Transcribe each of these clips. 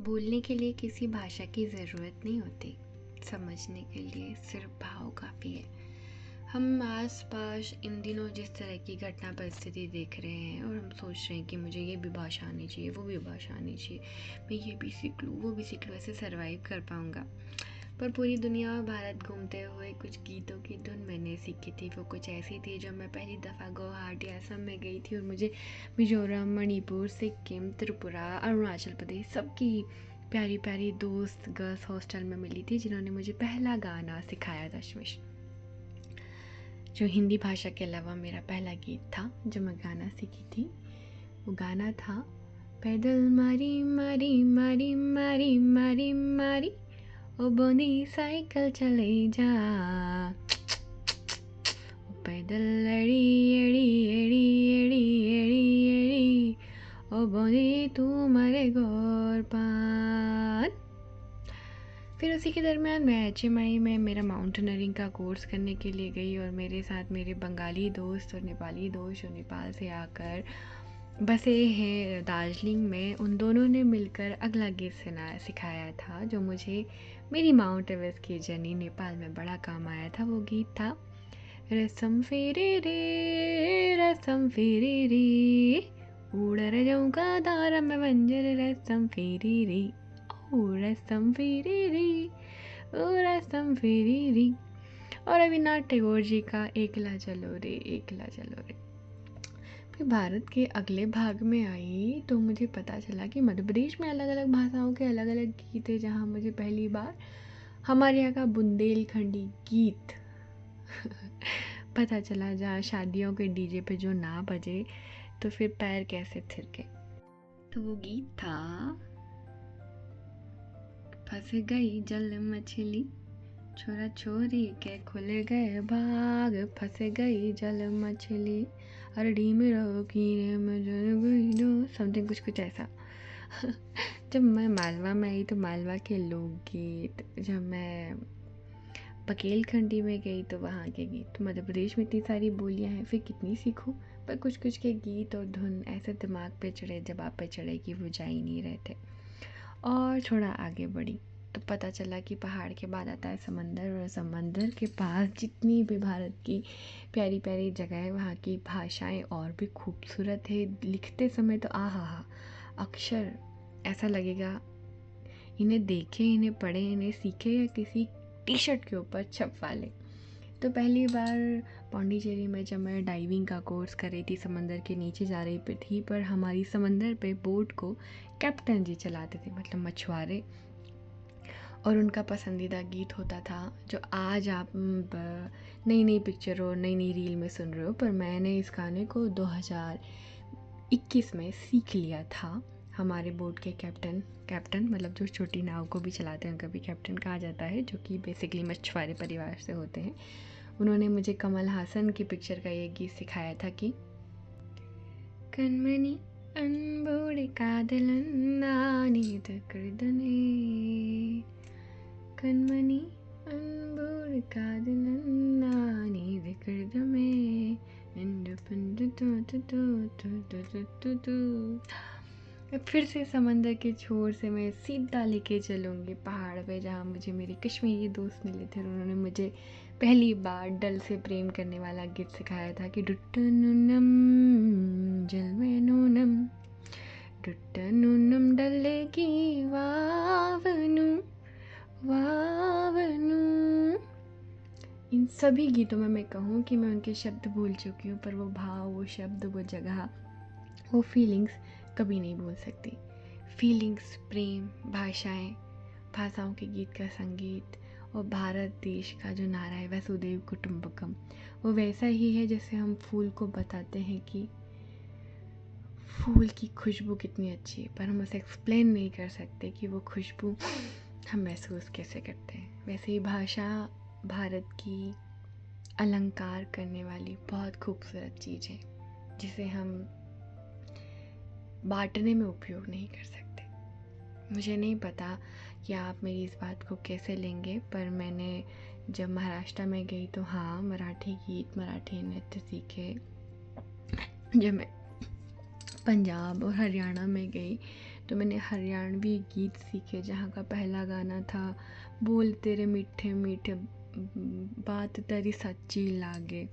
बोलने के लिए किसी भाषा की ज़रूरत नहीं होती, समझने के लिए सिर्फ भाव काफ़ी है। हम आस पास इन दिनों जिस तरह की घटना परिस्थिति देख रहे हैं और हम सोच रहे हैं कि मुझे ये भी भाषा आनी चाहिए, वो भी भाषा आनी चाहिए, मैं ये भी सीख लूँ, वो भी सीख लूँ, ऐसे सर्वाइव कर पाऊँगा। पर पूरी दुनिया और भारत घूमते हुए कुछ गीतों की धुन मैंने सीखी थी। वो कुछ ऐसी थी जब मैं पहली दफ़ा गुवाहाटी असम में गई थी और मुझे मिजोरम, मणिपुर, सिक्किम, त्रिपुरा, अरुणाचल प्रदेश सबकी प्यारी प्यारी दोस्त गर्ल्स हॉस्टल में मिली थी, जिन्होंने मुझे पहला गाना सिखाया दशमिश, जो हिंदी भाषा के अलावा मेरा पहला गीत था जो मैं गाना सीखी थी। वो गाना था पैदल मारी मारी मारी मारी मारी मारी, ओ बोंदी साइकिल चले जा, ओ पैदल एड़ी एड़ी एड़ी एड़ी एड़ी एड़ी, ओ बोंदी तू मरे गोर पान। फिर उसी के दरमियान मैं HMI में मेरा माउंटेनरिंग का कोर्स करने के लिए गई और मेरे साथ मेरे बंगाली दोस्त और नेपाली दोस्त जो नेपाल से आकर बसे हैं दार्जिलिंग में, उन दोनों ने मिलकर अगला गीत सिखाया था जो मुझे मेरी माउंट एवरेस्ट की जर्नी नेपाल में बड़ा काम आया था। वो गीत था रसम फेरे रे उड़र जाऊँ का दारा में बंजर रसम फेरे रे, ओ रसम फेरे रे, ओ रसम फेरे रे। और रविन्द्रनाथ टैगोर जी का एकला चलो रे एकला चलो रे। फिर भारत के अगले भाग में आई तो मुझे पता चला कि मध्य प्रदेश में अलग अलग भाषाओं के अलग अलग गीत है, जहाँ मुझे पहली बार हमारे यहाँ का बुंदेलखंडी गीत पता चला, जहाँ शादियों के डीजे पे जो ना बजे तो फिर पैर कैसे थिरके। तो वो गीत था फंस गई जल मछली, छोरा छोरी के खुल गए भाग, फंस गई जल मछली, अरडी में रहो कीरे में समथिंग कुछ ऐसा। जब मैं मालवा में आई तो मालवा के लोकगीत, जब मैं बकेलखंडी में गई तो वहाँ के गीत। मध्य प्रदेश में इतनी सारी बोलियाँ हैं, फिर कितनी सीखूं, पर कुछ कुछ के गीत और धुन ऐसे दिमाग पे चढ़े, जब आप पे चढ़े कि वो जा ही नहीं रहे थे। और थोड़ा आगे बढ़ी तो पता चला कि पहाड़ के बाद आता है समंदर, और समंदर के पास जितनी भी भारत की प्यारी प्यारी जगह है, वहाँ की भाषाएं और भी खूबसूरत है। लिखते समय तो आहा, अक्षर ऐसा लगेगा इन्हें देखें, इन्हें पढ़ें, इन्हें सीखें या किसी टी-शर्ट के ऊपर छपवा लें। तो पहली बार पौंडीचेरी में जब मैं डाइविंग का कोर्स कर रही थी, समंदर के नीचे जा रही थी, पर हमारी समंदर पे बोट को कैप्टन जी चलाते थे, मतलब मछुआरे, और उनका पसंदीदा गीत होता था जो आज आप नई नई पिक्चर और नई नई रील में सुन रहे हो, पर मैंने इस गाने को 2021 में सीख लिया था। हमारे बोट के कैप्टन मतलब जो छोटी नाव को भी चलाते हैं उनका भी कैप्टन कहा जाता है, जो कि बेसिकली मछुआरे परिवार से होते हैं। उन्होंने मुझे कमल हासन की पिक्चर का ये गीत सिखाया था कि कणमणि अनबोड़े कादलन नानी कृदने, कणमणि अनबोड़े कादलन नानी कृदमे, फिर से समंदर के छोर से मैं सीधा लेके चलूँगी पहाड़ पे, जहाँ मुझे मेरे कश्मीरी दोस्त मिले थे। उन्होंने मुझे पहली बार डल से प्रेम करने वाला गीत सिखाया था कि डुट्टनूनम जलवेनूनम, डुट्टनूनम डले की वावनू वावनू। इन सभी गीतों में मैं कहूँ कि मैं उनके शब्द भूल चुकी हूँ, पर वो भाव, वो शब्द, वो जगह, वो फीलिंग्स कभी नहीं भूल सकती। फीलिंग्स, प्रेम, भाषाओं के गीत का संगीत, और भारत देश का जो नारा है वसुधैव कुटुंबकम, वो वैसा ही है जैसे हम फूल को बताते हैं कि फूल की खुशबू कितनी अच्छी है, पर हम उसे एक्सप्लेन नहीं कर सकते कि वो खुशबू हम महसूस कैसे करते हैं। वैसे ही भाषा भारत की अलंकार करने वाली बहुत खूबसूरत चीज़ है, जिसे हम बांटने में उपयोग नहीं कर सकते। मुझे नहीं पता कि आप मेरी इस बात को कैसे लेंगे, पर मैंने जब महाराष्ट्र में गई तो हाँ, मराठी गीत, मराठी नृत्य सीखे। जब मैं पंजाब और हरियाणा में गई तो मैंने हरियाणवी गीत सीखे जहाँ का पहला गाना था बोल तेरे मीठे मीठे बात तेरी सच्ची लागे।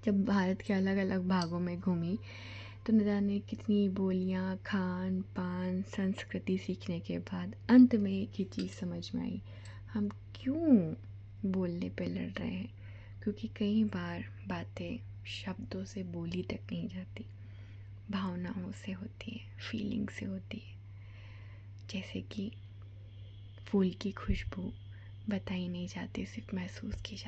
जब भारत के अलग अलग भागों में घूमी तो न जाने कितनी बोलियाँ, खान पान, संस्कृति सीखने के बाद अंत में एक ही चीज़ समझ में आई, हम क्यों बोलने पे लड़ रहे हैं। क्योंकि कई बार बातें शब्दों से बोली तक नहीं जाती, भावनाओं से होती है, फीलिंग से होती है। जैसे कि फूल की खुशबू बताई नहीं जाती, सिर्फ महसूस की जाती।